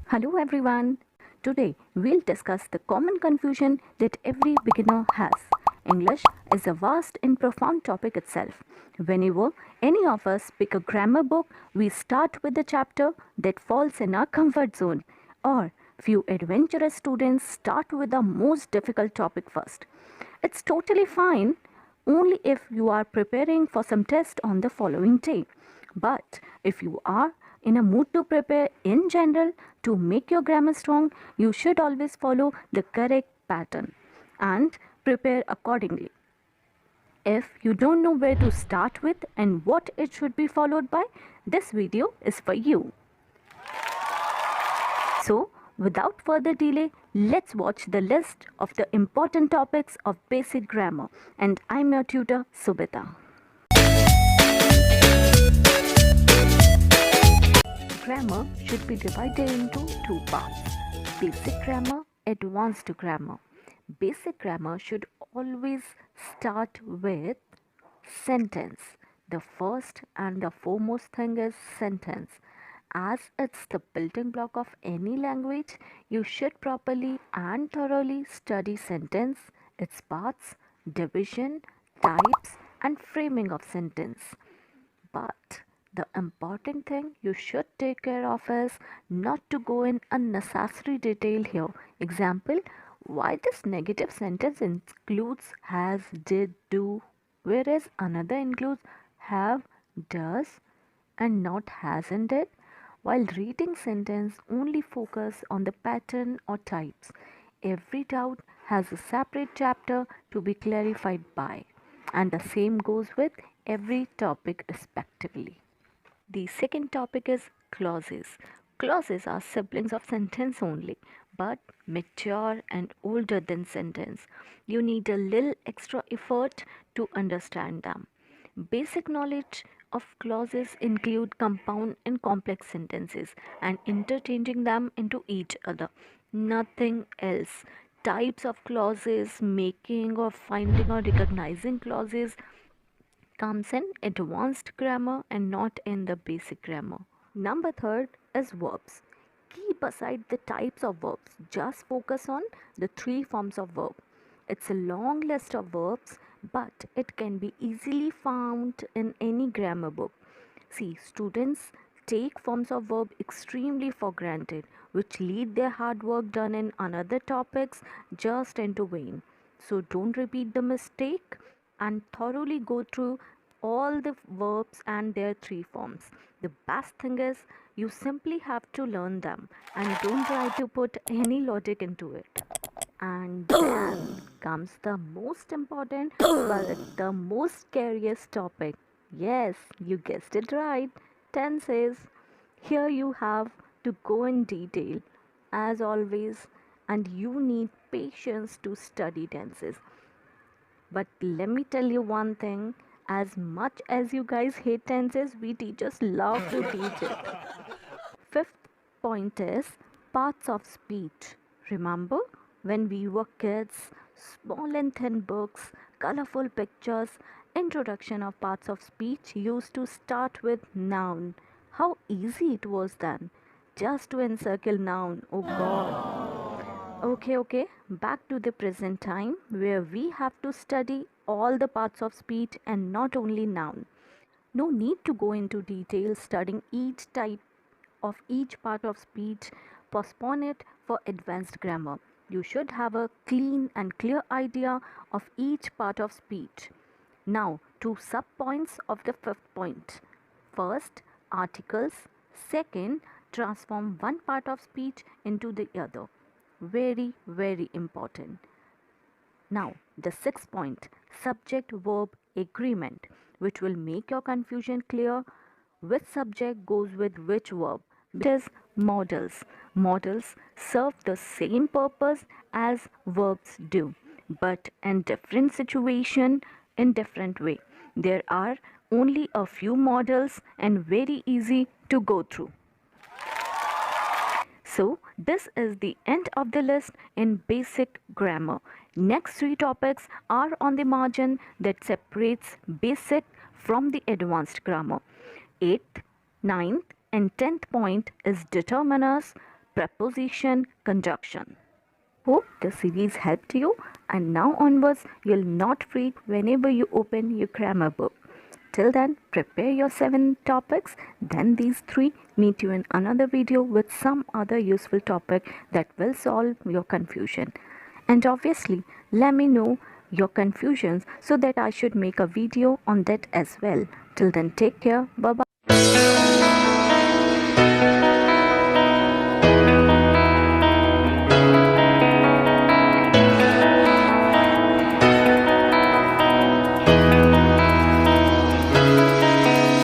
Hello everyone. Today we'll discuss the common confusion that every beginner has. English is a vast and profound topic itself. Whenever any of us pick a grammar book, we start with the chapter that falls in our comfort zone. Or few adventurous students start with the most difficult topic first. It's totally fine only if you are preparing for some test on the following day. But if you are in a mood to prepare in general to make your grammar strong, you should always follow the correct pattern and prepare accordingly. If you don't know where to start with and what it should be followed by, this video is for you. So, without further delay, let's watch the list of the important topics of basic grammar. And I'm your tutor, Subita. Grammar should be divided into two parts: basic grammar, advanced grammar. Basic grammar should always start with sentence. The first and the foremost thing is sentence. As it's the building block of any language, you should properly and thoroughly study sentence, its parts, division, types, and framing of sentence. But the important thing you should take care of is not to go in unnecessary detail here. Example, why this negative sentence includes has, did, do, whereas another includes have, does, and not has and did. While reading sentence, only focus on the pattern or types. Every doubt has a separate chapter to be clarified by, and the same goes with every topic respectively. The second topic is clauses. Clauses are siblings of sentence only, but mature and older than sentence. You need a little extra effort to understand them. Basic knowledge of clauses include compound and complex sentences and interchanging them into each other. Nothing else. Types of clauses, making or finding or recognizing clauses comes in advanced grammar and not in the basic grammar. Number third is verbs. Keep aside the types of verbs. Just focus on the three forms of verb. It's a long list of verbs, but it can be easily found in any grammar book. See, students take forms of verb extremely for granted, which lead their hard work done in another topics just into vain. So don't repeat the mistake and thoroughly go through all the verbs and their three forms. The best thing is you simply have to learn them and don't try to put any logic into it. And then comes the most important but the most scariest topic. Yes, you guessed it right. Tenses. Here you have to go in detail as always, and you need patience to study tenses. But let me tell you one thing, as much as you guys hate tenses, we teachers love to teach it. Fifth point is parts of speech. Remember when we were kids, small and thin books, colorful pictures, introduction of parts of speech used to start with noun. How easy it was then. Just to encircle noun. Oh god. Okay. Back to the present time where we have to study all the parts of speech and not only noun. No need to go into detail studying each type of each part of speech. Postpone it for advanced grammar. You should have a clean and clear idea of each part of speech. Now, two sub-points of the fifth point. First, articles. Second, transform one part of speech into the other. Very, very important. Now, the sixth point, subject-verb agreement, which will make your confusion clear. Which subject goes with which verb? It is modals. Modals serve the same purpose as verbs do, but in different situation, in different way. There are only a few modals and very easy to go through. So, this is the end of the list in basic grammar. Next three topics are on the margin that separates basic from the advanced grammar. 8th, 9th and 10th point is determiners, preposition, conjunction. Hope the series helped you, and now onwards you'll not freak whenever you open your grammar book. Till then, prepare your 7 topics. Then these 3 meet you in another video with some other useful topic that will solve your confusion. And obviously, let me know your confusions so that I should make a video on that as well. Till then, take care. Bye bye.